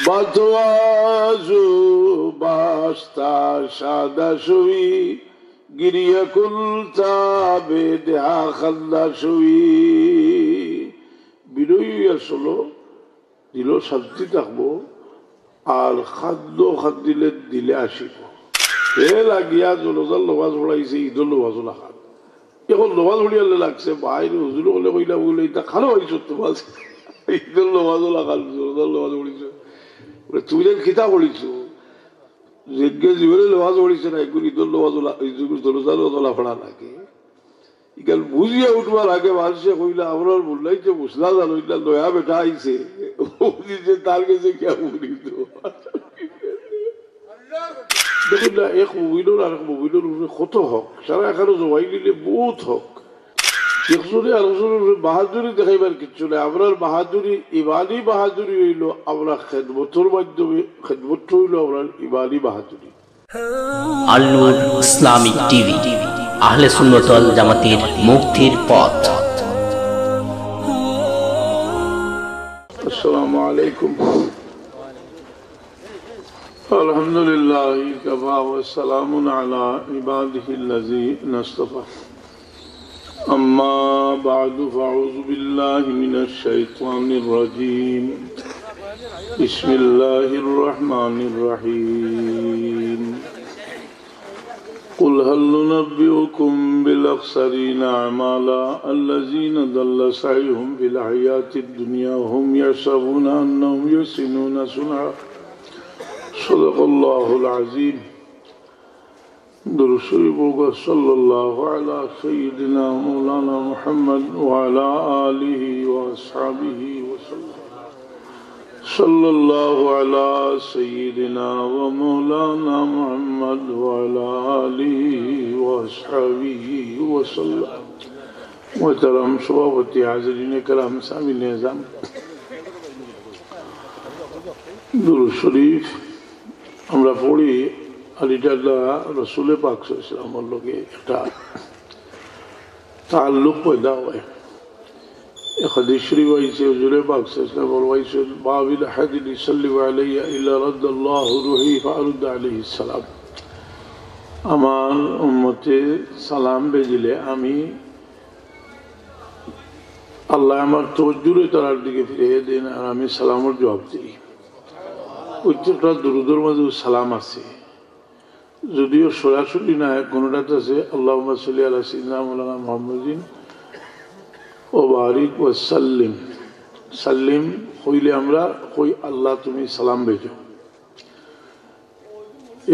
বাতওয়াজু বাস্তা সাদা শুই গিরিয়া কুলতা বেদা খান্দা শুই বিরোহী আসলো দিল শান্তি থাকবো আর খাদ্য খাদ্দিলে দিলে আসিব এ লাগিয়া জলজাল নমাজ পড়াইছে ঈদর নমাজও লাগান এখন নমাজ পড়িয়ালে লাগছে বাইরে হুজুর হলে কইলা বলে এটা খালো হয়েছ তোমার ঈদর নমাজও লাগান জলজাল নমাজ পড়িছ তুমি যেন খিতা পড়িছো যজ্ঞে জীবনে নমাজ পড়িছে না এগুলো ঈদর নমাজও জলজালও লাফড়া লাগে ইকাল বুঝিয়া উঠবার আগে মানুষে কইলা আপনার বললাই যে বুঝলা জানো এটা নয়া বেটা আইছে তার কাছে কে বুঝিত দেখুন না এক মোবিলের আর এক মোবিলের উপরে কত হক সারা এখানে জমাই নিলে বহুত হক একজনে আরেকজনের বাহাদুরি দেখাইবার কিচ্ছু নেই আপনার বাহাদুরি ইমানি বাহাদুরি হইল আমরা খেদমতের মাধ্যমে খেদমত হইল আপনার ইমানি বাহাদুরি আল-নূর ইসলামিক টিভি আহলে সুন্নাত ওয়াল জামাতের মুক্তির পথ। আসসালামু আলাইকুম। আলহামদুলিল্লাহ কাফা ওয়া সালামুন আলা ইবাদিহিল্লাযীনা ইসতাফা। আম্মা বা'দু ফাআউযু বিল্লাহি মিনাশ শাইতানির রাজীম। বিসমিল্লাহির রাহমানির রাহিম। قل هل ننبئكم بالأخسرين أعمالا الذين ضل سعيهم في الحياة الدنيا وهم يحسبون أنهم يحسنون صنعا صدق الله العظيم. درود شريف صلى الله على سيدنا مولانا محمد وعلى آله وأصحابه وسلم. صلى الله على سيدنا ومولانا محمد وعلى آله وأصحابه وسلم. محترم সভাপতি হাজিরিন کرام সামিল নিজাম দুরূদ শরীফ আমরা পড়ি আলিটাল্লাহ রাসূল পাক সাল্লাল্লাহু আলাইহি ওয়াসাল্লামের লগে একটা তাআল্লুক পয়দা হয়। حديث شريف ويسي وجل باك سيسلم والويسي باب الأحد يصلي علي إلا رد الله روحي فأرد عليه السلام. আমার উম্মতে সালাম বেজিলে আমি আল্লাহ আমার তওজ্জুরে তার দিকে ফিরিয়ে দেন আর আমি সালামের জবাব দিই। প্রত্যেকটা দুরুদের মধ্যে সালাম আছে, যদিও সরাসরি না, কোনটাতে আছে আল্লাহুম্মা সাল্লি আলা সাইয়্যিদিনা মাওলানা মুহাম্মাদিন ও বারিক ও সাল্লিম। সাল্লিম হইলে আমরা কই আল্লাহ তুমি সালাম বেজো।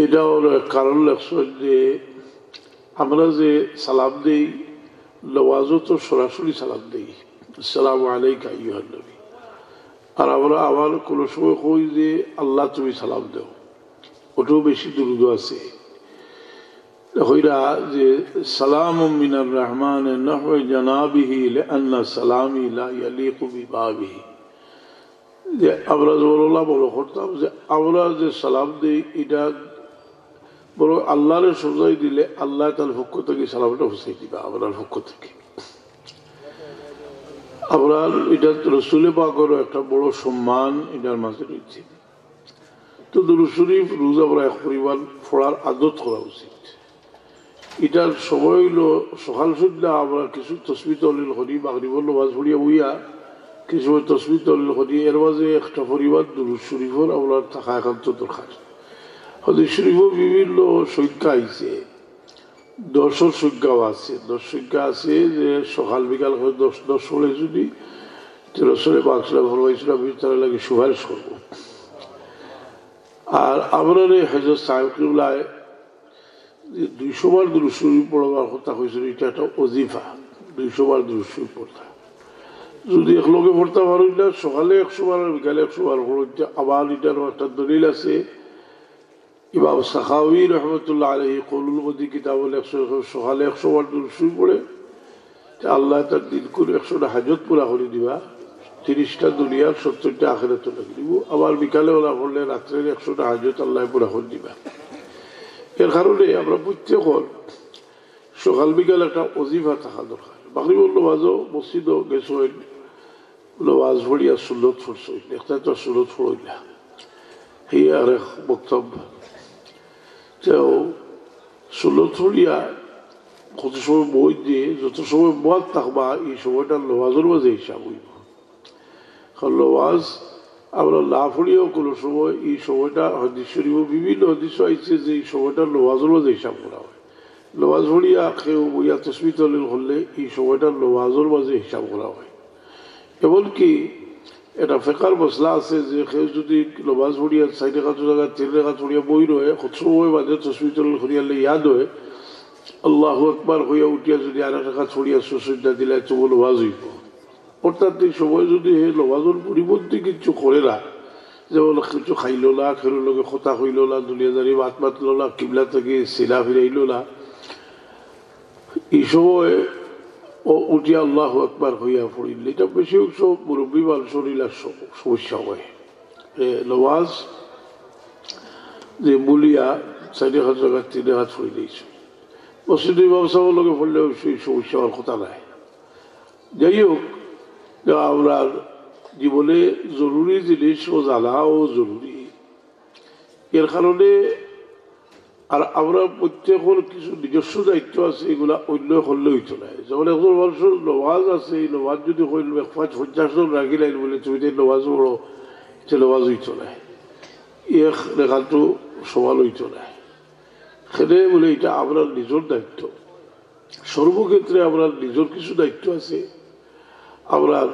এটা হলো কারণ লাগছে যে আমরা যে সালাম দেই লওয়াজও তো সরাসরি সালাম দেই, আসসালামু আলাইকা আইয়ুহান নবী। আর আমরা আবার কোনো সময় কই যে আল্লাহ তুমি সালাম দাও, ওটাও বেশি দুরূদ আছে। হইরা যে সালামুম মিনার রহমান নাহওয়া জানাবিহি লিআন্না সালামি লা ইয়ালিকু বিবাবিহি। যে আমরা জোরুল্লাহ বড় করতাম যে আমরা যে সালাম দিই এটা বড় আল্লাহরে সোজাই দিলে আল্লাহ তার পক্ষ থেকে সালামটা পৌঁছাই দিবা আপনার পক্ষ থেকে। আমরা এটা রাসূল পাকের একটা বড় সম্মান এটার মাঝে রয়েছে। তো দুরূদ শরীফ রোজ আমরা এক পরিবার পড়ার আদত করা উচিত। এটার সময় হইলো সকাল সন্ধ্যা আমরা কিছু তসবিহ তাহলিল করি, মাগরিবের নামাজ পড়িয়া বইয়া কিছু তসবিহ তাহলিল করি। এর মাঝে একটা পরিবার দুরূদ শরীফের আমরা থাকা একান্ত দরকার। হাদিস শরীফও বিভিন্ন সংখ্যা আইছে, 10 সংখ্যাও আছে। 10 সংখ্যা আছে যে সকাল বিকাল করে 10 পড়ে যদি রাসূল পাক সাল্লাল্লাহু আলাইহি ওয়াসাল্লাম তার লাগে সুপারিশ করব। আর আমরা হযরত সাহেব কিবলা 200 বার দুরূদ শরীফ পড়ার কথা হয়েছিল, এটা একটা ওজিফা। 200 বার দুরূদ শরীফ পড়তা যদি এক লোকে পড়তে পারো না, সকালে 100 বার বিকালে 100 বার পড়তে। আবার এটারও একটা দলিল আছে, ইমাম সাখাওয়ী রহমতুল্লাহ আলাইহি কৌলুল মদি কিতাবুল 100 সকালে 100 বার দুরূদ শরীফ পড়ে আল্লাহ তার দিল করে 100টা হাজত পুরা করে দিবা, 30টা দুনিয়ার 70টা আখিরাতে লাগিয়ে দিব। আবার বিকালে ওরা পড়লে রাত্রের 100টা হাজত আল্লাহ পুরা করে দিবা। এর কারণে আমরা প্রত্যেক সকাল বিকাল একটা ওজিফা থাকা দরকার। মাগরিবের নামাজও মসজিদও গেছো নামাজ পড়িয়া সুন্নত পড়ছো, একটা তো সুন্নত পড়ইলা এই আর এক বক্তব্য যে ষোলথরিয়া কত সময় বই দিয়ে যত সময় মত থাকবা এই সময়টা নওয়াজের মাঝে হিসাব হইব। কারণ নওয়াজ আমরা না পড়িয়েও কোনো সময় এই সময়টা হদিস শরীফ বিভিন্ন হদিস আইছে যে এই সময়টা নওয়াজের মাঝে হিসাব করা হয়। নওয়াজ পড়িয়া কেউ বইয়া তসবিহ তাহলিল করলে এই সময়টা নওয়াজের মাঝে হিসাব করা হয়। এমনকি এটা ফেকার মশলা আছে যে কেউ যদি নমাজ পড়িয়া 4 রাকাত জায়গা 3 রাকাত পড়িয়া বই রয়ে কত সময় বাদে তসবিহ তাহলিল করিয়ালে ইয়াদ হয় আল্লাহু আকবার হইয়া উঠিয়া যদি 2 রাকাত পড়িয়া সুজদা দিলে তো নমাজ হইব। অর্থাৎ এই সময় যদি নমাজের পরিবর্তে কিছু করে না, যেমন কিছু খাইল না, খেলো লোকে কথা হইল না, দুনিয়াদারি বাত মাতল না, কিবলা থেকে সিলা ফিরাইল না, এই সময় ও উঠিয়া আল্লাহু আকবার হইয়া পড়িল এটা বেশি অংশ মুরব্বী মানুষের সমস্যা হয়। নমাজ যে বলিয়া 4 রাকাত জায়গা 3 রাকাত পড়ি দিয়েছে মসজিদ ইমাম সাহেবের লোকে পড়লেও সেই সমস্যা হওয়ার কথা নাই। যাই হোক, আমরা জীবনে জরুরি জিনিস ও জানাও জরুরি। এর কারণে আর আমরা প্রত্যেকের কিছু নিজস্ব দায়িত্ব আছে, এগুলা অন্য করলে হইতো না। যেমন একজন মানুষের নমাজ আছে, এই নমাজ যদি হইল 50 জন রাখি লাইন বলে তুমি তো নমাজ পড়ো, সে নমাজ হইতো না, এক রেখাটো সমান হইতো না। সেটা বলে এটা আপনার নিজের দায়িত্ব। সর্বক্ষেত্রে আপনার নিজের কিছু দায়িত্ব আছে। আপনার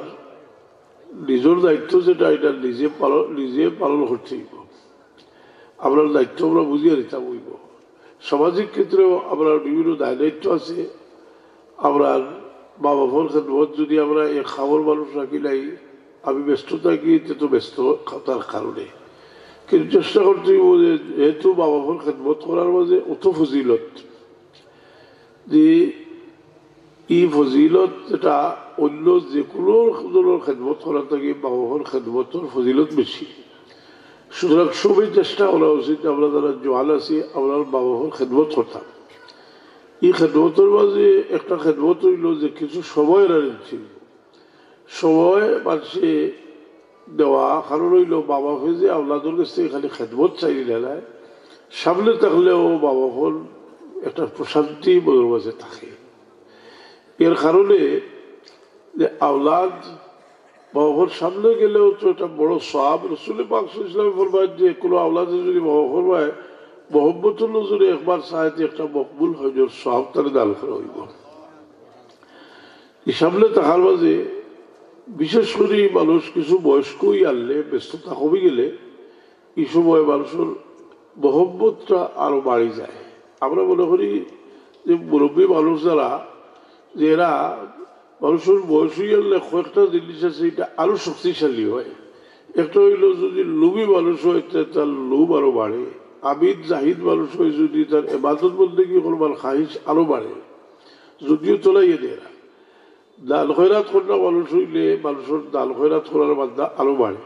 নিজের দায়িত্ব যেটা এটা নিজে পালন করতে হইব। আপনার দায়িত্ব আমরা বুঝিয়ে দিতে হইব। সামাজিক ক্ষেত্রেও আপনার বিভিন্ন দায়িত্ব আছে। আপনার মা বাবার খেদমত যদি আমরা এক খাবার মানুষ রাখি নাই, আমি ব্যস্ত থাকি তো ব্যস্ত তার কারণে, কিন্তু চেষ্টা করতে হইব যে যেহেতু মা বাবার খেদমত করার মাঝে অত ফজিলত, যে এই ফজিলত যেটা অন্য যে কোনো ধরনের খেদমত করা থাকে মা বাবার খেদমতের ফজিলত বেশি। সুতরাং সবই চেষ্টা করা উচিত আমরা যারা জোয়ান আছি আমরা মা বাবার খেদমত করতাম। এই খেদমতের মাঝে একটা খেদমত হইল যে কিছু সময় রাখছি, সময় মানুষে দেওয়া। কারণ হইল বাবা হয়ে যে আপনাদের কাছে খালি খেদমত চাইলে না, সামনে থাকলেও বাবা হল একটা প্রশান্তি মনের মাঝে থাকে। এর কারণে যে আওলাদ বাবার সামনে গেলেও তো এটা বড় সওয়াব। রাসূল পাক সাল্লাল্লাহু আলাইহি ওয়াসাল্লাম ফরমায় যে কোনো আওলাদে যদি বাবা ফরমায় মোহাম্মতুল নজরে একবার সাহায্যে একটা মকবুল হয়, যে সওয়াব তার দান করা হইব। এই সামনে থাকার মাঝে বিশেষ করে মানুষ কিছু বয়স্কই আনলে ব্যস্ততা কমে গেলে এই সময় মানুষের মোহাম্মতটা আরো বাড়ি যায়। আমরা মনে করি যে মুরব্বী মানুষ যারা, যে এরা মানুষের বয়স হয়ে গেলে কয়েকটা জিনিস আছে এটা আরো শক্তিশালী হয়। একটা হইল যদি লোভী মানুষ হয় তার লোভ আরো বাড়ে। আবিদ জাহিদ মানুষ হয় যদি তার ইবাদত বলতে কি করবার খাহিশ আরো বাড়ে, যদিও চলাইয়ে দেয়। দান খয়রাত করা মানুষ হইলে মানুষের দান খয়রাত করার বাধ্যা আরো বাড়ে।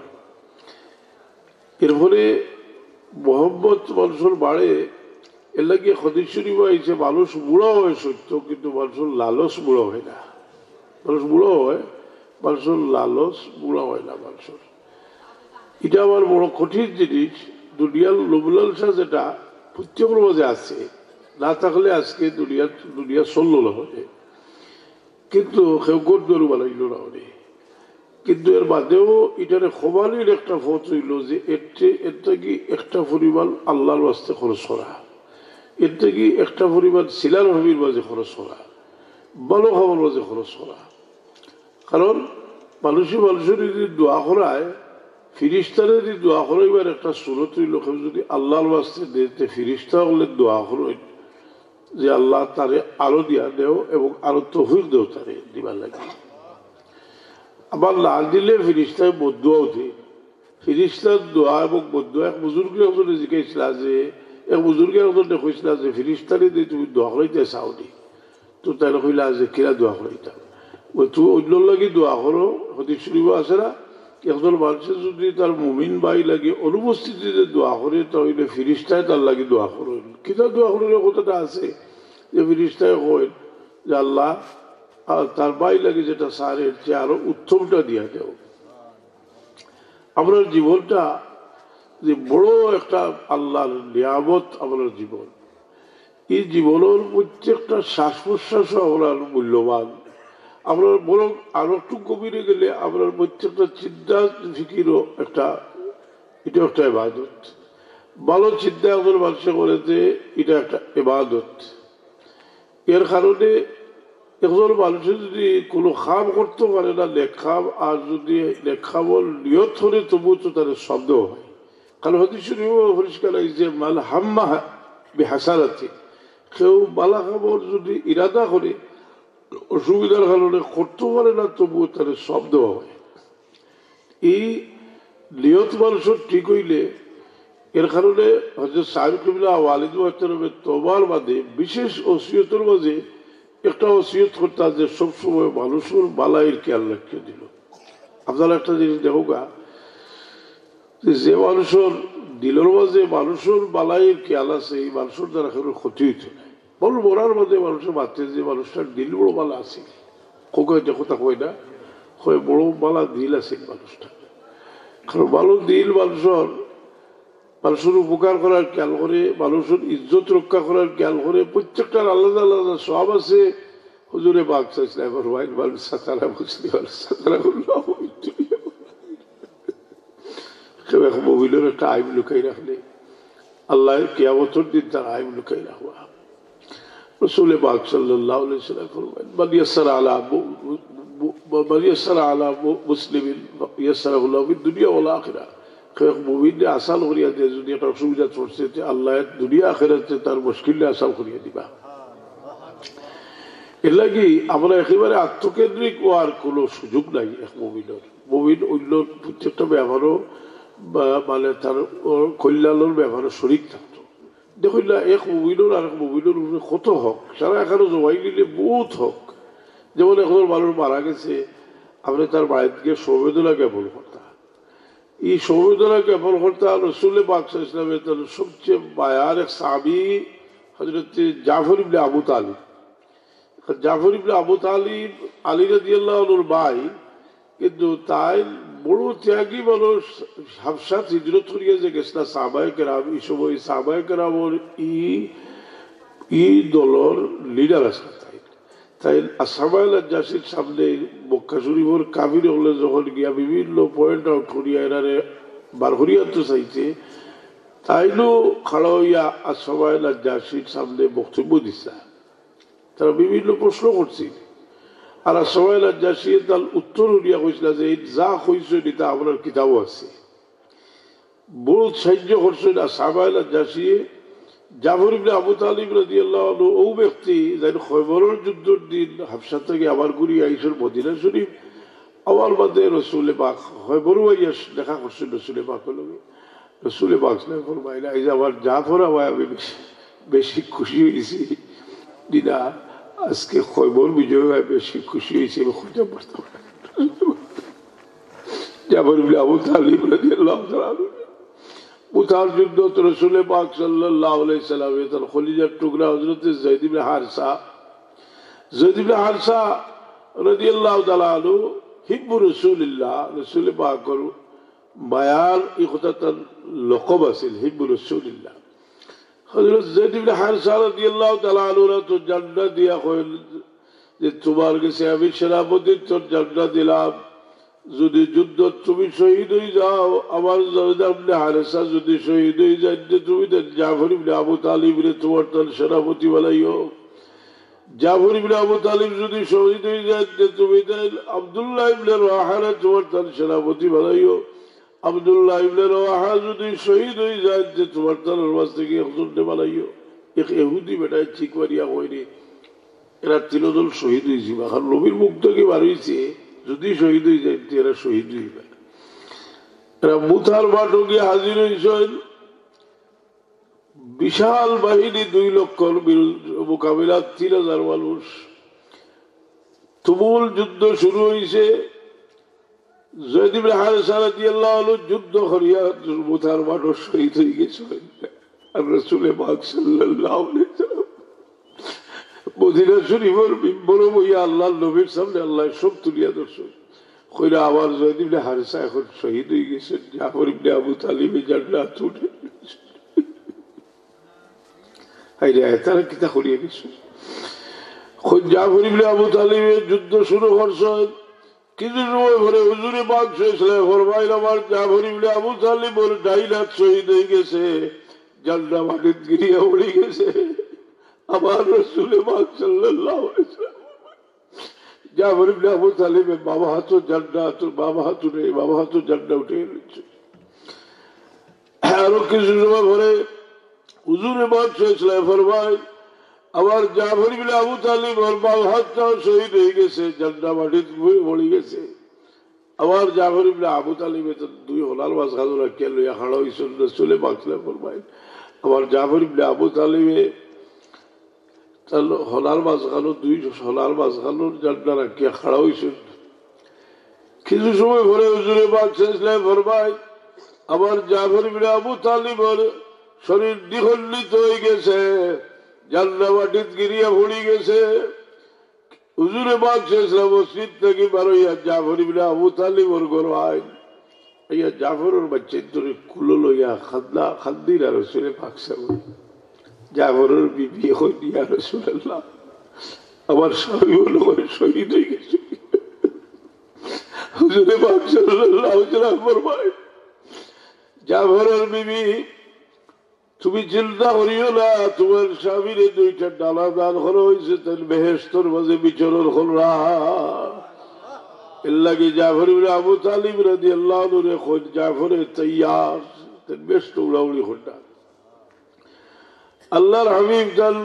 এর ফলে মোহাম্মত মানুষের বাড়ে। এর লাগে হাদিস শরীফে আইছে মানুষ বুড়ো হয় সত্য, কিন্তু মানুষের লালস বুড়ো হয় না। মানুষ বুড়ো হয়, মানুষের লালস বুড়ো হয় না মানুষের। এটা আমার বড় কঠিন জিনিস। দুনিয়ার লোভলালসা যেটা প্রত্যেকের মাঝে আছে, না থাকলে আজকে দুনিয়া চলল না হবে, কিন্তু কেউ গোট গরু বানাইল না হবে। কিন্তু এর বাদেও এটারে খোবালির একটা পথ হইল যে এর থেকে একটা পরিমাণ আল্লাহর বাস্তে খরচ করা, এর থেকে একটা পরিমাণ সিলার হবির মাঝে খরচ করা, ভালো খাবার মাঝে খরচ করা। কারণ মানুষের যদি দোয়া করায়, ফিরিস্তারে যদি দোয়া করাইবার একটা সুরত হইল, কেউ যদি আল্লাহর বাস্তে দিতে ফিরিস্তা হলে দোয়া করেন যে আল্লাহ তারে আরো দিয়া দেও এবং আরো তৌফিক দেও তারে দিবার লাগে। আবার না দিলে ফিরিস্তায় বদুয়াও দেয়। ফিরিস্তার দোয়া এবং বদুয়া এক বুজুর্গে একজন জিজ্ঞাসিল যে এক বুজুর্গে একজন দেখেছিল যে ফিরিস্তারে দিয়ে তুমি দোয়া করাইতে চাওনি, তো তাই কইলা যে কিরা দোয়া করাইতাম। তুই অন্য লাগে দোয়া করো। হাদিস শরীফে আছে না, একজন মানুষের যদি তার মুমিন ভাই লাগে অনুপস্থিতিতে দোয়া করে তাহলে ফিরিস্তায় তার লাগে দোয়া করেন। কিতা দোয়া করার কথাটা আছে যে ফিরিস্তায় হয় যে আল্লাহ তার ভাই লাগে যেটা সারের চেয়ে আরো উত্তমটা দিয়া দেও। আপনার জীবনটা যে বড় একটা আল্লাহর নিয়ামত আমার জীবন, এই জীবনের প্রত্যেকটা শ্বাস প্রশ্বাসও আমার মূল্যবান। আমরা বরং আরো একটু গভীরে গেলে আমরা প্রত্যেকটা চিন্তা ফিকিরও এটা একটা ইবাদত। ভালো চিন্তা আমাদের মানুষে করেছে, এটা একটা ইবাদত। এর কারণে একজন মানুষের যদি কোনো খাম করতে পারে না নেখাম, আর যদি নেখামর নিয়ত হলে তবু তো তার শব্দ হয়। কারণ হাদিস পরিষ্কার যে মাল হাম্মা বিহাসারাতি, কেউ বালা খামর যদি ইরাদা করে অসুবিধার কারণে করতে পারে না তবুও তার শব্দ হয়। এই নিয়ত মানুষের ঠিক হইলে এর কারণে হযরত সাহেব কিবলা ওয়ালিদ মুহতারামের তওবার বাদে বিশেষ ওসিয়তের মাঝে একটা ওসিয়ত করতে যে সবসময় মানুষের বালাইয়ের খেয়াল রাখিয়ে দিল। আপনারা একটা জিনিস দেখোগা, যে মানুষের দিলের মাঝে মানুষের বালাইয়ের খেয়াল আছে, এই মানুষের দ্বারা কোনো ক্ষতি হইতে নাই। বল মরার মাঝে মানুষের মাতে যে মানুষটার দিল বড় বালা আছে, কোকে যে কথা কয় না, কয় বড় বালা দিল আছে মানুষটা। কারণ ভালো দিল মানুষের উপকার করার খেয়াল করে, মানুষের ইজ্জত রক্ষা করার খেয়াল করে। প্রত্যেকটার আলাদা আলাদা সব আছে। হুজুরে বাগ চাইছিলাম ওয়াইন মানুষ সাতারা বুঝলি সাতারা মোবিলের একটা আইব লুকাই রাখলে আল্লাহ কিয়ামতের দিন তার আইব লুকাই রাখবা। رسول پاک صلی اللہ علیہ وسلم فرمائے من یسر علی مسلم یسر اللہ فی الدنیا والآخرہ। মুমিন আসান করিয়া দিয়ে যদি একটা অসুবিধা চলছে আল্লাহ দুনিয়া আখিরাতে তার মুশকিলে আসান করিয়া দিবা। এর লাগি আমরা একেবারে আত্মকেন্দ্রিক হওয়ার কোনো সুযোগ নাই। এক মুমিন অন্য প্রত্যেকটা ব্যবহারও মানে তার কল্যাণের ব্যবহারও শরীক থাকতো। দেখুন না, এক মুমিনের আর এক মুমিনের উপরে কত হক, সারা এখানে জমাই নিলে বহুত হক। যেমন এখন মানুষ মারা গেছে, আপনি তার বাড়িতে গিয়ে সমবেদনা জ্ঞাপন করতা। এই সমবেদনা জ্ঞাপন করতা রসুল পাক সাল্লাল্লাহু আলাইহি ওয়াসাল্লামের তার সবচেয়ে মায়ার এক সাহাবী হযরত জাফর ইবনে আবু তালিব। জাফর ইবনে আবু তালিব আলী রাদিয়াল্লাহু আনহুর ভাই, কিন্তু তাই বড় ত্যাগী মানুষ। হাবশাত হিজরত করিয়া যে গেছিল সাহাবায়ে কেরাম, এই সময় সাহাবায়ে কেরামের এই দলের লিডার আছে। তাই আসহাবায়ে নাজ্জাশীর সামনে মক্কা শরীফের কাফির হলে যখন গিয়া বিভিন্ন পয়েন্ট আউট করিয়া এরারে বার করিয়া তো চাইছে, তাইলো খাড়া হইয়া আসহাবায়ে নাজ্জাশীর সামনে বক্তব্য দিছে। তারা বিভিন্ন প্রশ্ন করছে, আর আসহাবায়ে নাজ্জাশী তার উত্তর উড়িয়া কইছিল যে যা কইছে এটা আপনার কিতাবও আছে। বড় সাহায্য করছেন আসহাবায়ে নাজ্জাশী। জাফর ইবনে আবু তালিব রাদিয়াল্লাহু আনহু ও ব্যক্তি যাই খয়বরের যুদ্ধের দিন হাবশা থেকে আবার ঘুরিয়ে আইসের মদিনা শরীফ। আবার বাদে রসুল পাক খয়বরও আইয়া দেখা করছেন রসুল পাকের লগে। রসুল পাক ফরমাইলেন এই যে আবার জাফর আমায় আমি বেশি খুশি হয়েছি দিনা, আজকে খয়বর বিজয় হয় বেশি খুশি হয়েছি আমি খুঁজে পারতাম না। জাফর ইবনে আবু তালিব রাদিয়াল্লাহু আনহু উতার যুদ্ধ তো রসুল পাক সাল্লাল্লাহু আলাইহি ওয়াসাল্লাম তার খলিজার টুকরা হযরত যায়েদ ইবনে হারসা রাদিয়াল্লাহু তাআলা আনহু হিব্বু রাসূলিল্লাহ, রসুল পাকের মায়ার এই কথাটার লকব আছে হিব্বু রাসূলিল্লাহ। হযরত যায়েদ ইবনে হারসা রাদিয়াল্লাহু তাআলা আনহু তো জান্নাত দিয়া কইল যে তোমার কাছে আমি সেনাপতির তোর জান্নাত দিলাম, যদি যুদ্ধ তুমি শহীদ হয়ে যাও, আমার যায়েদ ইবনে হারসা যদি শহীদ হয়ে যায় তুমি জাফর ইবনে আবু তালিবরে তোমার তার সেনাপতি বানাইও। জাফর ইবনে আবু তালিব যদি শহীদ হয়ে যায় তুমি আব্দুল্লাহ ইবনে রাওয়াহা তোমার তার সেনাপতি বানাইও। আব্দুল্লাহ ইবনে রাওয়াহা যদি শহীদ হয়ে যায় তোমার তার মাঝ থেকে একজনকে বানাইও। এক ইহুদি বেটায় ঠিক মারিয়া কইনি, এরা তিনজন শহীদ হয়েছি, এখন নবীর মুখ থেকে বার হয়েছে যদি শহীদ হয়ে যায় এরা শহীদ হইবে। এরা মুথার মাঠে গিয়ে হাজির হয়েছেন, বিশাল বাহিনী 2 লক্ষর মোকাবিলা 3000 মানুষ। তুমুল যুদ্ধ শুরু হয়েছে। যায়েদ ইবনে হারসা রাদিয়াল্লাহু আনহু যুদ্ধ করিয়া মুথার মাঠে শহীদ হয়ে গেছেন। আর রাসূল পাক সাল্লাল্লাহু আলাইহি ওয়াসাল্লাম মদিনা শরীফের মিম্বরে বইয়া আল্লাহর নবীর সামনে আল্লাহ সব তুলিয়া ধরছেন। কইরা আবার জয়দ ইবনে হারিসা এখন শহীদ হয়ে গেছেন, জাফর ইবনে আবু তালিবে জান্নাত উঠে তারা কিতা করিয়ে গেছে। জাফর ইবনে আবু তালিবের যুদ্ধ শুরু করছেন, কিছু সময় পরে হুজুরে পাক সাল্লাল্লাহু ফরমাইল আমার জাফর ইবনে আবু তালিব ওর ডাইনাত শহীদ হয়ে গেছে, জান্নাত মাটিতে গিরিয়া উড়ে গেছে। আমার রাসূলে পাক সাল্লাল্লাহু আলাইহি ওয়াসাল্লাম জাফর ইবনে আবু তালিবের বাবা হাতও জান্নাত, বাবা হাতও নেই, বাবা হাতও জান্নাত উঠে গেছে। আরো কিছু সময় পরে হুজুরে পাক সাল্লাল্লাহু ফরমাইল আমার জাফর ইবনে আবু তালিব ওর বাবা হাতটাও শহীদ হয়ে গেছে, জান্নাত মাটিতে পড়ে গেছে। আমার জাফর ইবনে আবু তালিবে তো দুই হলার মাঝখানে রাখিয়া লইয়া খাড়া হইছেন, রাসূলে পাক সাল্লাল্লাহু আলাইহি ফরমাইল আমার জাফর ইবনে আবু তালিবে হলার মাঝখানো দুই হলার মাঝখানোর জান্নাত রাখিয়া খাড়া হইছেন। কিছু সময় পরে হুজুরে পাক সাল্লাল্লাহু আলাইহি ফরমাইল আমার জাফর ইবনে আবু তালিবের শরীর দ্বিখণ্ডিত হয়ে গেছে, জান্নাত মাটিতে গিরিয়া পড়ে গেছে। হুজুরে পাক সাল্লাল্লাহু মসজিদ থেকে বার হইয়া জাফর ইবনে আবু তালিব ওর ঘর আইন ইয়া জাফরের বাচ্চা ধরে কুলো লইয়া খাদ্দির আর রাসূলে পাক সাল্লাল্লাহু জাফরের বিবি হই ইয়া রাসূলুল্লাহ আমার স্বামী হলো শহীদ হয়ে গেছে। হুজুরে পাক সাল্লাল্লাহু আলাইহি ওয়াসাল্লাম ফরমায় জাফরের বিবি তুমি চিন্তা করিও না, তোমার স্বামীর দুইটা ডালা দান করা হয়েছে, তার বেহেশতের মাঝে বিচরণ করা। এর লাগে জাফর ইবনে আবু তালিব রাদিয়াল্লাহু আনহু রে খোঁজ জাফরে তৈয়ার তার বেশ উড়াউড়ি হটা। আল্লাহর হাবিব তার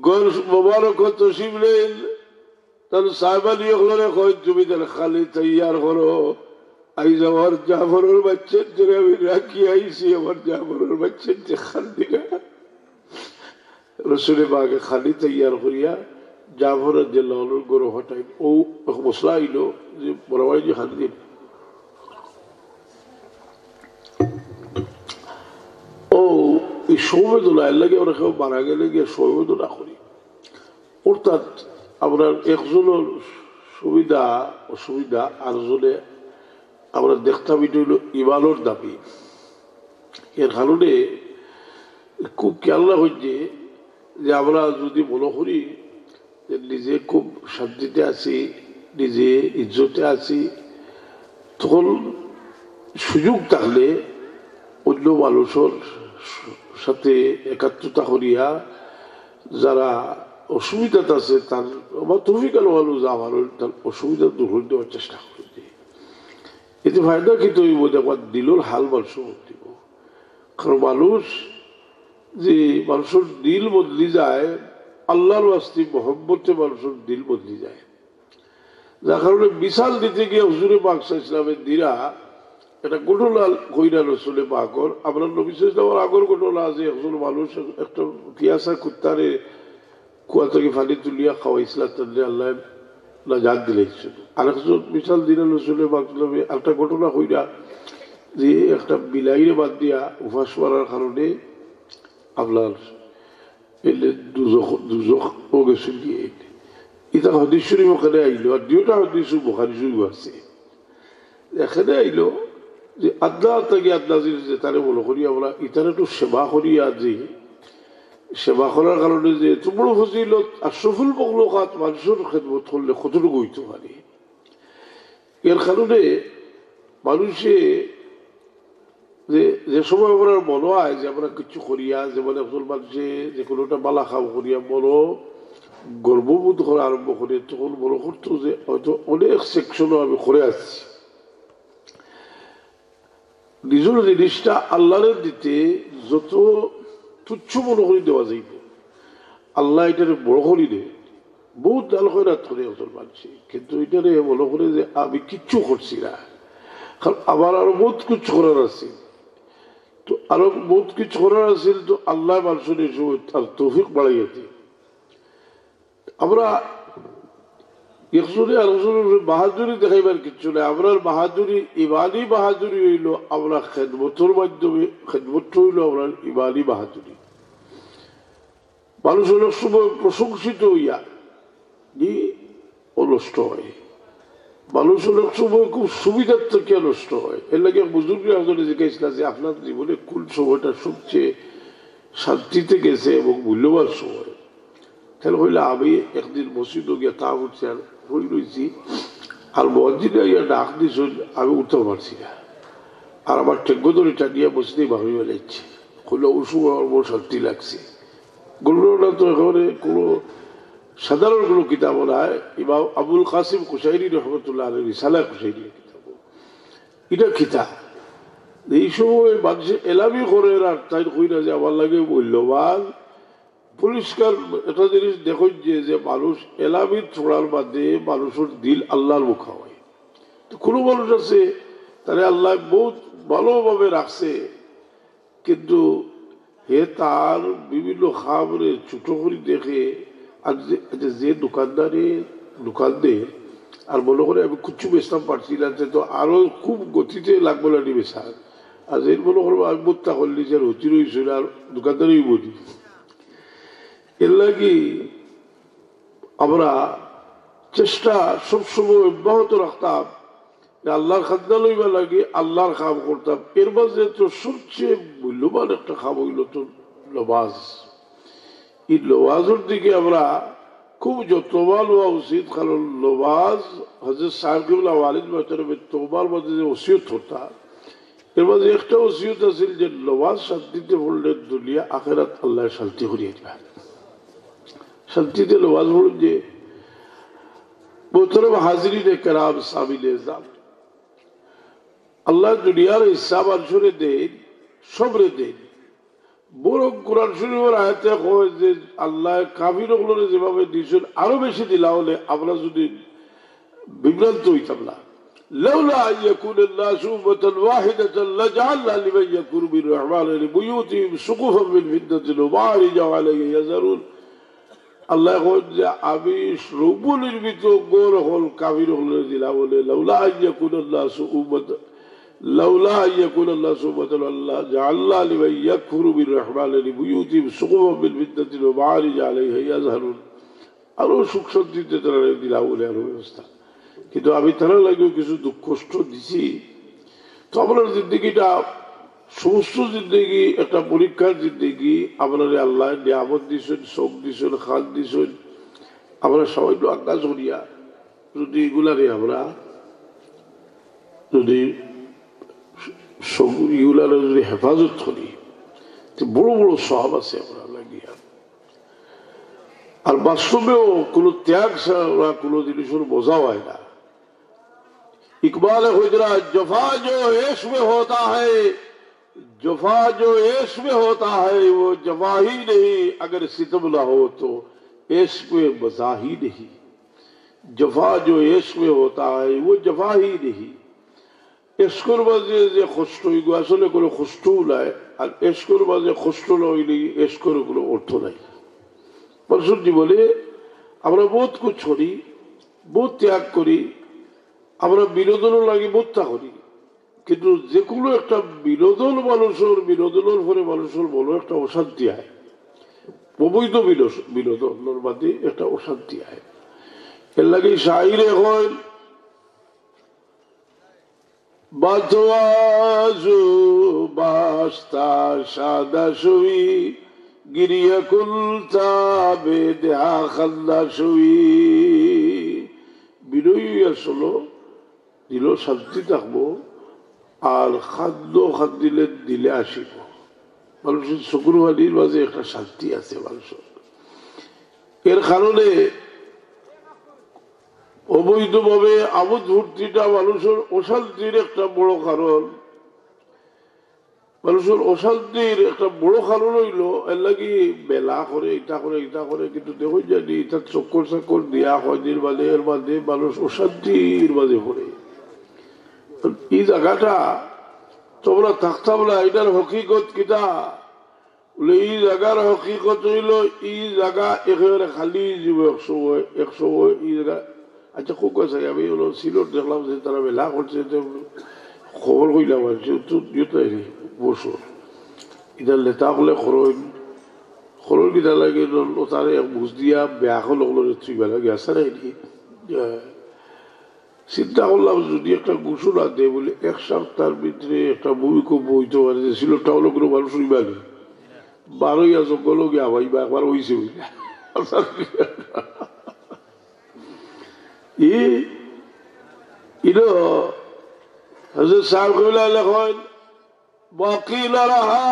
গর মোবারক তশরিফ নেন, তার সাহাবা নিয়ে খোঁজ তুমি তার খালি তৈয়ার করো। আইজ আমার জাফরের বাচ্চার জন্য আমি রাখি আইসি, আমার জাফরের বাচ্চার যে খান্দিরা রাসূলে পাকে খালি তৈয়ার করিয়া জাফরের যে লালুর গরু হটাই ও মশলা আইল যে বরাবর যে খান্দি ও এই সমবেদনা এর লাগে ওরা কেউ মারা গেলে গিয়ে সমবেদনা করি। অর্থাৎ আমরা একজনের সুবিধা অসুবিধা আরেকজনে আমরা দেখতাম এটা হইল ইমানের দাবি। এর কারণে খুব খেয়াল হচ্ছে যে আমরা যদি মনে করি যে নিজে খুব শান্তিতে আছি, নিজে ইজ্জতে আছি, তখন সুযোগ থাকলে অন্য মানুষের সাথে একাত্মতা করিয়া যারা অসুবিধাতে আছে তার আমার তৌফিকাল মানুষ আমার তার অসুবিধা দূর করে দেওয়ার চেষ্টা করি। এতে ফায়দা কিন্তু আমার দিলের হাল মানুষ দিব। কারণ মানুষ যে মানুষের দিল বদলি যায়, আল্লাহর ওয়াস্তে মহব্বতে মানুষের দিল বদলি যায়। যার কারণে বিশাল দিতে গিয়ে হুজুরে পাক ইসলামের দিরা একটা ঘটনা কইরা রাসূলে পাকর আমরা নবী সাল্লাল্লাহু আগর ঘটনা আছে। একজন মানুষ একটা পিয়াসা কুত্তারে কুয়া থেকে পানি তুলিয়া খাওয়াইছিল, তাদের আল্লাহ নাজাত দিলেছিল। আরেকজন বিশাল দিনে রাসূলে পাক একটা ঘটনা কইরা যে একটা বিলাইরে বাদ দিয়া উপাস করার কারণে আপনার এলে দুজখ ও গেছে গিয়ে এটা হাদিস শরীফ ওখানে আইলো। আর দুইটা হাদিস বুখারী শরীফ আছে। এখানে আইলো যে আদনা থেকে আদনাজির যে তারে মনে করি আমরা ইতারে একটু সেবা করিয়া যে সেবা করার কারণে যে এত বড় ফজিলত আশরাফুল মখলুকাত মানুষের খেদমত করলে কতটুকু হইতে পারে। এর কারণে মানুষে যে সময় আমরা মনে হয় যে আমরা কিছু করিয়া, যেমন একজন মানুষে যে কোনোটা বালা খাও করিয়া বড় গর্ববোধ করা আরম্ভ করে, তখন মনে করতো যে হয়তো অনেক সেকশনও আমি করে আসছি। নিজের জিনিসটা আল্লাহরে দিতে যত তুচ্ছ মনে করে দেওয়া যাইব, আল্লাহ এটারে বড় করি দে বহুত দাল খয়রাত করে একজন মানুষে, কিন্তু এটারে মনে করে যে আমি কিচ্ছু করছি না। কারণ আমার আরো বহুত কিছু করার আছে, তো আরো বহুত কিছু করার আছে, তো আল্লাহ মানুষের তার তৌফিক বাড়াইয়াতে আমরা একজনে আরেকজনের বাহাদুরি দেখাইবার কিচ্ছু নাই। আমরা বাহাদুরি ইমানি বাহাদুরি হইল আমরা খেদমতের মাধ্যমে, খেদমত হইল আমরা ইমানি বাহাদুরি। মানুষ অনেক সময় প্রশংসিত হইয়া অলষ্ট হয়, মানুষ অনেক সময় খুব সুবিধার থেকে নষ্ট হয়। এর লাগে বুজুর্গরা আসলে জিজ্ঞাসা যে আপনার জীবনে কোন সময়টা সবচেয়ে শান্তিতে গেছে এবং মূল্যবান সময়। তাহলে হইলে আমি একদিন মসজিদে গিয়ে তা উঠছি আর হই রয়েছি, আর মসজিদে ইয়া ডাক দিয়েছ, আমি উঠতে পারছি না, আর আমার টেকগোদরি টানিয়ে মসজিদে ভাবি বেলাইছে। হইলে ওই সময় আমার বড় শান্তি লাগছে। ঘটনাটা তো এখানে কোনো সাধারণ কোনো কিতাব নয়, ইমাম আবুল কাসিম কুশাইরি রহমতুল্লাহ আলাইহি রিসালা কুশাইরি কিতাব, এটা কিতাব। এই সময় মানুষে এলামি করে আর তাই কই না যে আমার লাগে মূল্যবান পরিষ্কার একটা জিনিস দেখুন যে মানুষ এলামি ছোড়ার বাদে মানুষের দিল আল্লাহর মুখা হয়। তো কোনো মানুষ আছে তারে আল্লাহ বহুত ভালোভাবে রাখছে, কিন্তু হে তার বিভিন্ন খাবারে ছোট করে দেখে, আর যে দোকানদারে দোকান দেয় আর মনে করে আমি কুচ্ছু বেচতাম পারছি না, তো আরো খুব গতিতে লাগবো না বেচার, আর এর মনে করবো আমি বোধটা করলি যে হতি রয়েছিল আর দোকানদারই বলি। এর লাগে আমরা চেষ্টা সবসময় অব্যাহত রাখতাম যে আল্লাহর খাদ্য লইবা লাগে, আল্লাহর খাম করতাম। এর মাঝে তো সবচেয়ে মূল্যবান একটা খাম হইল তো নমাজ। এই নমাজের দিকে আমরা খুব যত্নবান হওয়া উচিত, কারণ নমাজ হযরত সাহেব ওয়ালিদ মোহতারামের তওবার মধ্যে যে ওসিয়ত হতা, এর মাঝে একটা ওসিয়ত আছিল যে নমাজ শান্তিতে পড়লে দুনিয়া আখিরাত আল্লাহ শান্তি করিয়ে দিবে। শান্তিতে নমাজ পড়ুন যে মোহতারাম হাজিরিন কেরাম সামিলে জাম, আল্লাহ দুনিয়ার হিসাব আনসরে দেন, সবরে দেন। বরং কোরআন শরীফের আয়াতে কয় যে আল্লাহ কাফিরগুলোরে যেভাবে দিয়েছেন আরো বেশি দিলা হলে আমরা যদি বিভ্রান্ত হইতাম না। লাউলা আন ইয়াকুনা الناس أمة واحدة لجعلنا لمن يكفر بالرحمن لبيوتهم سقفا من فضة ومعارج عليها يظهرون। আল্লাহ কয় যে আমি রব্বুল নির্মিত গোর হল কাফিরগুলোরে দিলা বলে লাউলা আন ইয়াকুনা الناس أمة لولا أن يكون الله سبحانه الله جعلنا لمن يكفر بالرحمن لبيوتهم سقفا من فضة ومعارج عليها يظهرون। আরো সুখ শান্তিতে তারা দিলা বলে আরো ব্যবস্থা, কিন্তু আমি তারা লাগেও কিছু দুঃখ কষ্ট দিছি। তো আপনার জিন্দগিটা সমস্ত জিন্দগি একটা পরীক্ষার জিন্দগি। আপনার আল্লাহ নিয়ামত দিছেন, শোক দিছেন, খান দিছেন, আমরা সবাই আন্দাজ করিয়া যদি এগুলারে আমরা যদি এগুলার যদি হেফাজত করি, বড় বড় সওয়াব আছে আমরা লাগিয়া। আর বাস্তবেও কোনো ত্যাগ ছাড়া কোনো জিনিসের বোঝা হয় না। इकबाल हुजरा जफा जो ऐश में होता है, जफा जो ऐश में होता है वो जफा ही नहीं, अगर सितम ना हो तो ऐश में मजा ही नहीं। जफा जो ऐश में होता है वो जफा ही नहीं। এসকর মাঝে যে কষ্ট এগুলো আসলে কোনো কষ্টও নাই, আর এসকর মাঝে কষ্ট নইলে এসকর কোনো অর্থ নাই। মানুষের জীবনে আমরা বহুত কুছ করি, বহুত ত্যাগ করি, আমরা বিনোদনও লাগে বোধটা করি, কিন্তু যে কোনো একটা বিনোদন বিনোদনের পরে মানুষের বড় একটা অশান্তি হয়, অবৈধ বিনোদনের মধ্যে একটা অশান্তি হয়। এর লাগে শাইরে হয় বাতোয়াজু বাস্তা সাদা শুই গিরিয়া কুলতা বেদা খান্দা শুই। বিনয়ী আসলো দিল শান্তি থাকবো, আর খাদ্য দিলে দিলে আসিব। মানুষের চকুর বাড়ির মাঝে একটা শান্তি আছে মানুষের। এর কারণে অবৈধভাবে আমোদ ফুর্তিটা মানুষের অশান্তির একটা বড় কারণ। মানুষের অশান্তির একটা বড় কারণ হইল এর লাগি মেলা করে, এটা করে, এটা করে, কিন্তু দেখুন জানি এটা চক্কর চাক্কর দিয়া হয়দিন মাঝে এর মাঝে মানুষ অশান্তির মাঝে পড়ে। এই জায়গাটা তোমরা থাকতাম না, এটার হকিকত কিটা বলে এই জায়গার হকিকত হইল এই জায়গা একেবারে খালি জীব এক সময় এই জায়গা। আচ্ছা খুব কথা আমি হলো সিলট দেখলাম যে তারা মেলা করছে, খবর কইলাম আর বছর ইটার লেতা হলে খরচ কিটা লাগে তারে বুঝ দিয়া বেয়া হল তুইবা লাগে আসা নাই চিন্তা করলাম যদি একটা ঘোষণা দেয় বলে 1 সপ্তাহের ভিতরে একটা ভূমিকম্প হইতে পারে, যে সিলেটটা হলো কোনো মানুষ হইবানি 12 জঙ্গল গিয়ে আবাইবা একবার হয়েছে লেখন বাকি না রাহা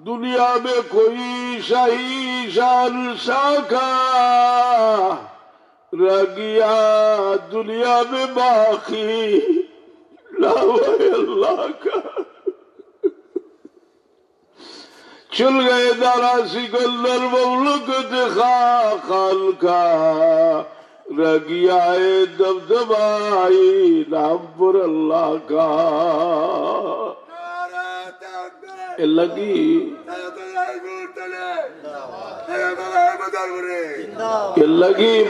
दुनिया में कोई शाही शान शाखा रह गया दुनिया में बाकी अल्लाह का चल गए दारा सिकंदर ममलुक दिखा खाल का रह गया दबदबाई नाम पर अल्लाह का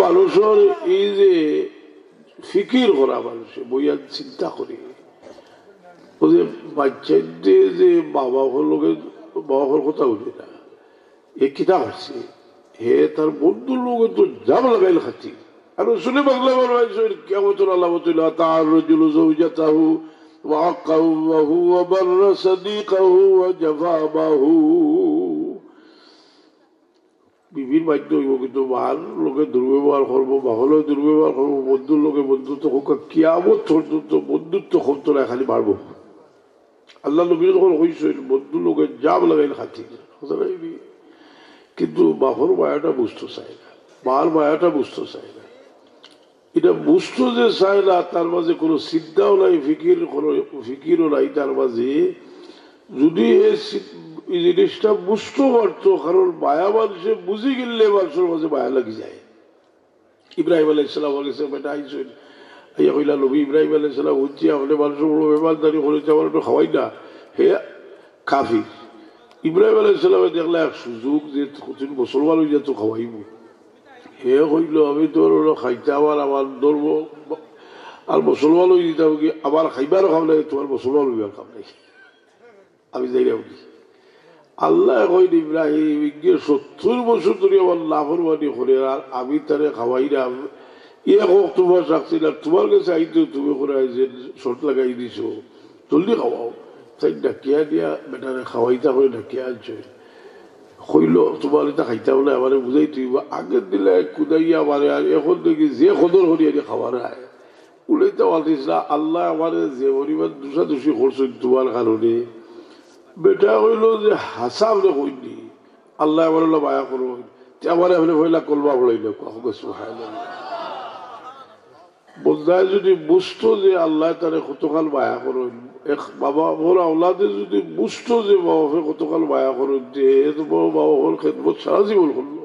মানুষের এই যে ফিকির করা, মানুষে বইয়া চিন্তা করি ও যে বাচ্চাদের যে বাবার কথা বলি না, এ কিতা করছে হে তার বন্ধুর লোক তো জাম লাগাইল খাচ্ছি। আর শুনে বাংলা কেমন আল্লাহ তার রজুল জৌজাতাহু وعقوه وبر صديقه وجفابه বিভিন্ন বাধ্য হইব, কিন্তু মার লোকে দুর্ব্যবহার করবো, বাহলেও দুর্ব্যবহার করবো, বন্ধুর লোকে বন্ধুত্ব হোক, কিয়ামত পর্যন্ত বন্ধুত্ব শব্দ না খালি বাড়বো। আল্লাহ নবী যখন হইছিল বন্ধুর লোকে জাম লাগাইল খাচ্ছি, কিন্তু বাহর মায়াটা বুঝতে চায় না, মার মায়াটা বুঝতে চায় না। এটা বুঝতো যে চায় না, তার মাঝে কোনো চিন্তাও নাই, ফিকিরও নাই তার মাঝে। যদি এই জিনিসটা বুঝতে পারতো, কারণ মায়া মানুষে বুঝি গেলে মানুষের মাঝে মায়া লাগি যায়। ইব্রাহিম আলাইহিসসালাম বলেছে বেটা আইসেন ইয়া কইলা নবী ইব্রাহিম আলাইহিসসালাম হচ্ছে আপনি মানুষের বড় মেহমানদারি করেছে, আমার একটু খাওয়াই না, হে কাফির। ইব্রাহিম আলাইহিসসালামে দেখলে এক সুযোগ যে মুসলমান হয়ে যেত খাওয়াইব। হে কইল আমি তোর খাইতে আমার ধরবো আর মুসলমান হয়ে দিতাম কি, আমার খাইবার খাম নাই, তোমার মুসলমান হইবার খাম নাই, আমি যাই না। আল্লাহ কইল ইব্রাহিম 70 বছর ধরে আমার লাফরমানি করে আর আমি তারে খাওয়াই না, হোক তোমার রাখছিলাম, তোমার কাছে আইতো তুমি করে আইসে শর্ট লাগাই দিছ, জলদি খাওয়াও। তাই ডাকিয়া দিয়া বেটারে খাওয়াইতা করে ডাকিয়া আনছে। কইল তোমার এটা খাইতাম না, আমার বুঝাই তুইব আগের দিলে কুদাইয়া মানে, আর এখন দেখি যে সদর হরিয়া খাবার আয় উলাইতে পারতিস না। আল্লাহ আমার যে পরিমাণ দুষাদুষি করছেন তোমার কারণে, বেটা হইল যে হাসাব রে কইনি আল্লাহ আমার মায়া করো, আমার এখানে হইলা কলবা পড়াইল বন্ধায় যদি বুঝতো যে আল্লাহ তারে কতকাল মায়া করো, এক বাবা ওর আওলাদে যদি বুঝতো যে বাবাকে কতকাল মায়া করো, যে বাবার খেদমত সারা জীবন করলো,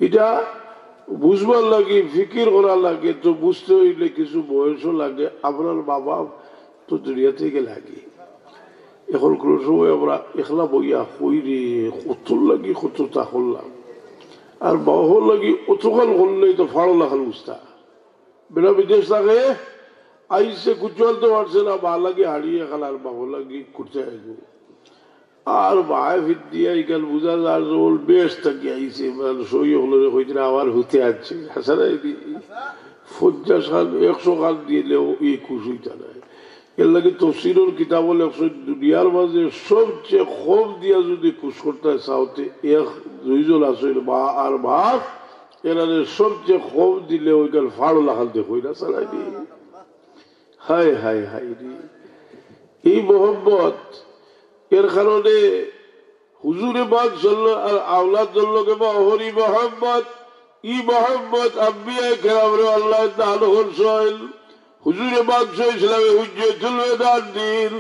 এটা বুঝবার লাগে, ফিকির করার লাগে। তো বুঝতে হইলে কিছু বয়সও লাগে। আপনার বাবা তো দুনিয়া থেকে লাগে। এখন কোনো সময় আমরা একলা বইয়া কইরে কত লাগি কতটা করলাম, আর বাবার লাগি অতকাল করলেই তো ফাড়ো লাখাল বুঝতা বেলা বিদেশ থাকে আইসে কুচুয়ালতে পারছে না, বা লাগে হারিয়ে গেল আর বাবা লাগি করতে আইব। আর বায় ফির দিয়ে এখানে বুঝা যার জল বেশ থাকি আইসে সই হলে হইতে আবার হতে আছে। হাসানা 50 খান 100 খান দিলেও এই খুশ হইতে নাই। এর লাগে তফসিরের কিতাব লেখছে দুনিয়ার মাঝে সবচেয়ে কম দিয়া যদি খুশ করতে চাওতে 1-2 জন আছে মা আর বাপ, এরা সবচেয়ে কম দিলে ওইখান ফাড়ো লাখাল দেখই না চালাই দি। হায় হায় হায় রে, এই মোহাম্মদ এর কারণে হুজুরে বাগ চললো আর আওলাদ চললোকে হরি মোহাম্মদ ই মোহাম্মদ আম্বিয়া কেরামরে আল্লাহ দান করছেন। হুজুরে বাগ ইসলামে হুজ্জতুল বেদান দিন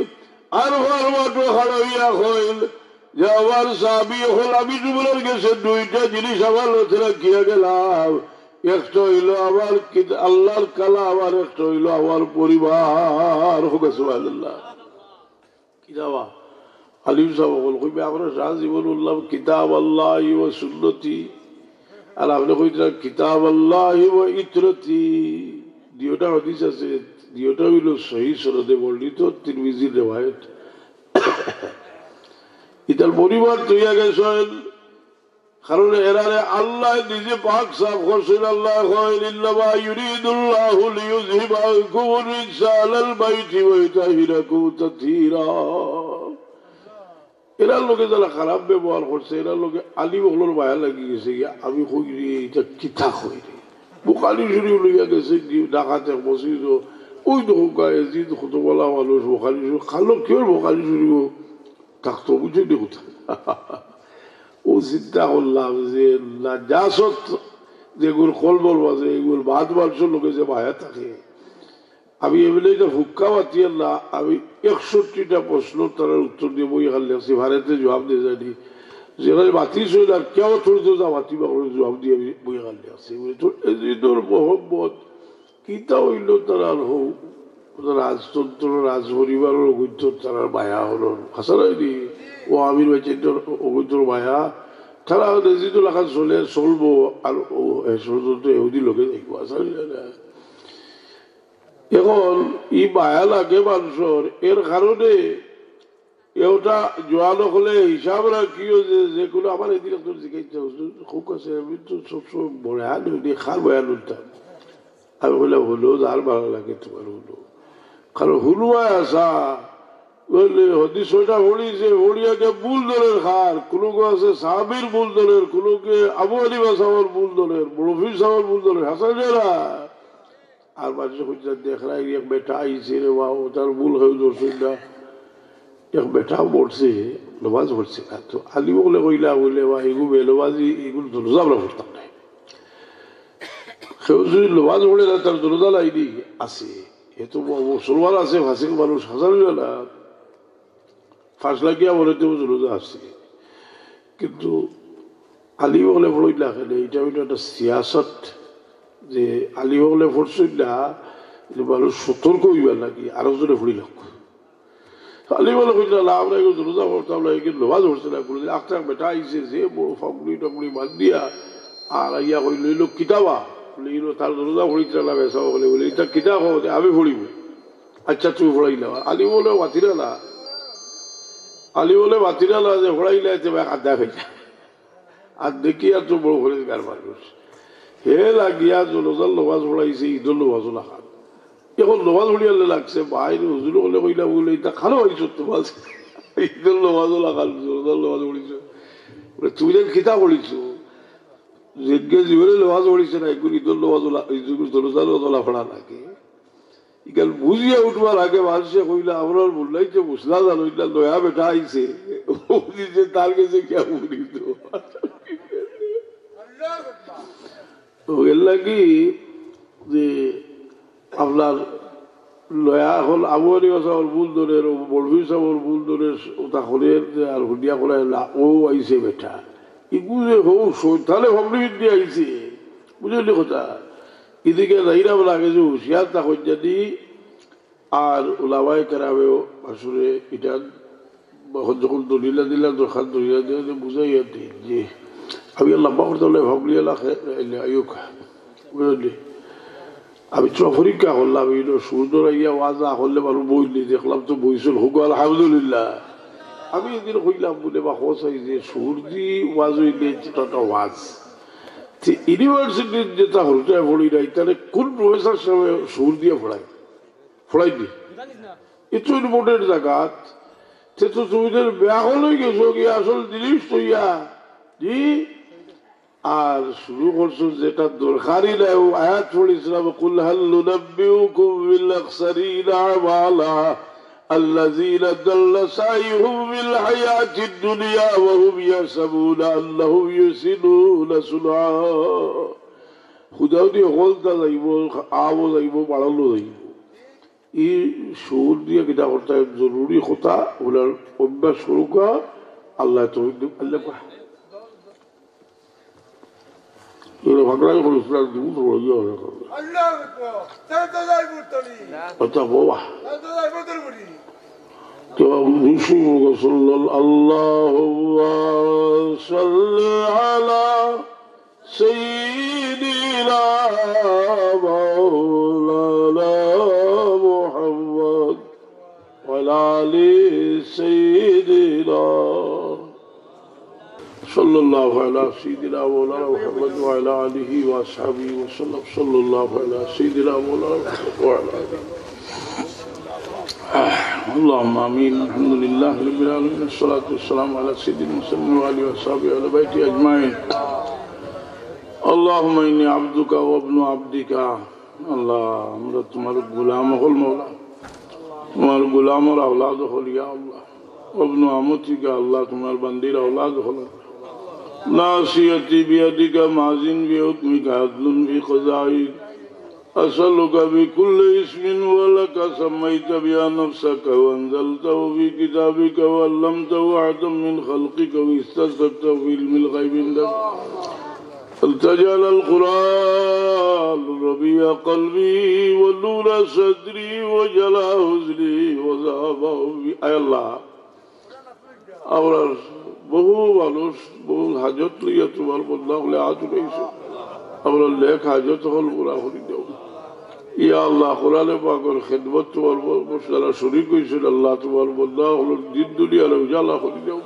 আর ফরমাটো খাড়াইয়া হইল যে আমার সাহাবী হল আমি জীবনের গেছে 2টা জিনিস আমার হাতে রাখিয়া গেলাম, একটা হইল আমার আল্লাহর কালাম আর একটা হইল আমার পরিবার। সুবহানাল্লাহ। কি যাওয়া আলিম সাহেব বল কইবে আমরা সারা জীবন বললাম কিতাব আল্লাহ ও সুন্নতি, আর আপনি কইতেন কিতাব আল্লাহ ও ইতরতি। দুইটা হাদিস আছে, দুইটা হইল সহিহ সনদে বর্ণিত, তিরমিজির রিওয়ায়াত। ইতার পরিবার তৈয়া গেছেন কারণ এরারে আল্লাহ নিজে পাক সাফ করছেন আল্লাহ কয় ইন্নামা ইউরিদুল্লাহু লিইউযহিবা আনকুম রিজসা আলাল বাইতি ওয়া ইতাহিরাকুম তাতহীরা এরা লোকে যারা খারাপ ব্যবহার করছে এরা লোকে আলিম হলোর মায়া লাগি গেছে আমি কই রে এটা কিতা কই রে বুখারী শরীফ লইয়া গেছে ঢাকাতে মসজিদ ওই তো গায়ে জিদ খুতবলা মানুষ বুখারী শরীফ খালো কেউ বুখারী শরীফ থাকতো বুঝে দেখো ও চিন্তা করলাম যে নাজাসত যেগুলো কলবল বাজে এগুলো ভাত মাংসের লোকে যে মায়া থাকে আমি এমনি হুক্কা বাতিয়ে না আমি 61টা প্রশ্ন তার উত্তর দিয়ে বই এখানে লেখছি ভারতে জবাব দিয়ে জানি যেটা বাতি শৈল আর কেউ থোড় যা বাতি বা জবাব দিয়ে আমি বই এখানে লেখছি এদিন মোহাম্মদ কিতা হইল তারা হোক রাজতন্ত্র রাজপরিবারের অগৈত্য তারা মায়া হল হাসানাইনি ও আমির বাইচেন্দ্র অগৈত্র মায়া তারা যেহেতু লেখা চলবো আর এহুদি লোকে দেখবো আসলে এখন ই মায়া লাগে মানুষের এর কারণে এটা জোয়ানো হলে হিসাব রাখিও যে কোনো আমার এদিকে তোর জিজ্ঞাসা খুব আছে আমি তো সবসময় বয়ান হইনি খার বয়ান উঠতাম আমি বললাম হলো আর ভালো লাগে তোমার হলো কারণ হুলুয়ায় আসা বললে হদিসটা হড়িছে হড়িয়াকে মূল দলের খার কোনো আছে সাহাবির মূল দলের কোনোকে আবু হানিফা সাহাবের মূল দলের রফি সাহাবের মূল দলের হাসান জেলা আর মানুষ খুঁজছে দেখরা এক বেটা আইছে রে বা ও তার মূল হয়ে ধরছে না এক বেটা পড়ছে নমাজ পড়ছে না তো আলি বলে কইলা বলে বা এগুলো বেলবাজি এগুলো দরজা আমরা পড়তাম না কেউ যদি নমাজ পড়ে না তার দরজা লাইনি আছে এ তো মুসলমান আছে ফাঁসিক মানুষ হাজার না ফাঁস লাগিয়া বলে তো দরজা আছে কিন্তু আলি বলে পড়ইলা খেলে এটা হইল একটা সিয়াসত যে আলি বলে পড়ছই না মানুষ সতর্ক হইবার নাকি আরো জনে পড়িল আলি বলে কইলা আমরা এগুলো দরজা পড়তাম না এগুলো নমাজ পড়ছে না কোনোদিন আখটাক বেটা আইছে যে বড় ফাগুড়ি টাগুড়ি বাদ দিয়া আর ইয়া কইল এই লোক কিতাবা বলে এগুলো তার দরজা পড়িতে না বেসা বলে বলে এটা কিতাব হবে আমি পড়িব আচ্ছা তুমি পড়াইলা আলি বলে বাতিরা না আলি বলে বাতিরা না যে পড়াইলে আড্ডা খাইছা আর দেখি আর তো বড় করে গার মানুষ হে লাগিয়া জনজাল নমাজ পড়াইছে ঈদুল নমাজও না খান এখন নমাজ পড়িয়ালে লাগছে বাইরে হুজুর হলে কইলা বলে এটা খানো হয়েছ তোমার ঈদুল নমাজও না খান জনজাল নমাজ পড়িছ বলে তুমি যেন খিতা পড়িছ যজ্ঞে জীবনে নমাজ পড়িছে না এগুলো ঈদুল নমাজও জনজাল নজলা পড়া লাগে ইকাল বুঝিয়া উঠবার আগে মানুষে কইলা আমরা বললাই যে মুসলা জানো ইলা নয়া বেটা আইছে তার কাছে কে বলিত এর লাগি যে আপনার লয়া হল আবু হানিফা সাহেবের ভুল দলের বড়ভি সাহেবের ভুল দলের ওটা হলের আর হুডিয়া করে ও আইছে বেটা এগুলো হো তাহলে ভগ্নবিদ দিয়ে আইছে বুঝলি কথা এদিকে যাইরাম লাগে যে হুঁশিয়ার তা হজ্জাদি আর ওলামায়ে কেরামেও আসলে এটা যখন দলিলা দিলাম দরকার দলিলা দিয়ে বুঝাইয়া দিই যে আমি লম্বা করতে হলে ভাবলি বুঝলি আমি তো পরীক্ষা করলাম এই সূর্য রাইয়া ওয়াজা হলে মানুষ বইলি দেখলাম তো বইছিল হুক আলহামদুলিল্লাহ আমি এদিন কইলাম বলে বা হোসাই যে সূর্যি ওয়াজ হইলে একটা ওয়াজ ইউনিভার্সিটির যেটা হলটায় পড়ি নাই তাহলে কোন প্রফেসর সাহেব সুর দিয়ে পড়াইনি এত ইম্পর্টেন্ট জায়গাত সে তো তুমি ব্যাহল হয়ে গেছো কি আসল জিনিস তৈয়া জি আর শুরু করছো যেটা দরকারই নাই ও আয়াত পড়েছিলাম কুল হাল নুনাব্বিউকুম বিল আখসারিনা আমালা الذين ضل سعيهم في الحياة الدنيا وهم يحسبون أنهم يحسنون صنعا খুদাও দিয়ে হলতা যাইব আবো যাইব বাড়ালো যাইব এই সুর দিয়ে কিনা করতে জরুরি কথা ওনার অভ্যাস করুকা আল্লাহ তো আল্লাহ ভাগড়াই করেছিল দিব আচ্ছা বাবা তো আল্লাহ সাল্লি আলা سيدنا مولانا محمد وعلى آل سيدنا सल्लल्लाहु अलैहि सय्यिदिना मौलाना मुहम्मद व अला आलिहि व अस्हाबिहि व सल्लम सल्लल्लाहु अलैहि सय्यिदिना मौलाना मुहम्मद व अला अल्लाहुम्मा आमीन अल्हम्दुलिल्लाहि रब्बिल आलमीन अस्सलातु वस्सलामु अला सय्यिदिल मुरसलीन व आलिहि व अस्हाबिहि व अहली बैति अजमाइन अल्लाहुम्मा इन्नी अब्दुका व इब्नु अब्दिका अल्लाह हमरा तुम्हारे गुलाम होल मौला तुम्हारे गुलाम और औलाद होल या अल्लाह इब्नु अमतिका अल्लाह तुम्हारे बंदीर औलाद होल नासियती बियदिका माजिन बिहुक्मिका अदलुन बिक़ज़ाइक असअलुका बिकुल्लि इस्मिन व लका सम्मैता बिहा नफ्सका व अंज़लतहु फी किताबिका व अल्लमतहु अहदन मिन खल्क़िका व इस्तज़रतहु फी इल्मिल ग़ैबि इंदक तजअल अल-क़ुरआन रबीअ क़ल्बी व नूर सदरी व जला हुज़नी व ज़हाबा अल्लाह और বহু মানুষ বহু হাজত লইয়া তোমার বন্ধা হলে আজ উঠেছে আমরা লেখ হাজত হল পুরা করি দেও ইয়া আল্লাহ কোরআনে পাকের খিদমত তোমার যারা শরীক হয়েছেন আল্লাহ তোমার বন্ধা হল দিন দুনিয়ার উজালা করি দেও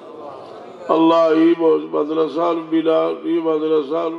আল্লাহ এই মাদ্রাসার বিনা এই মাদ্রাসার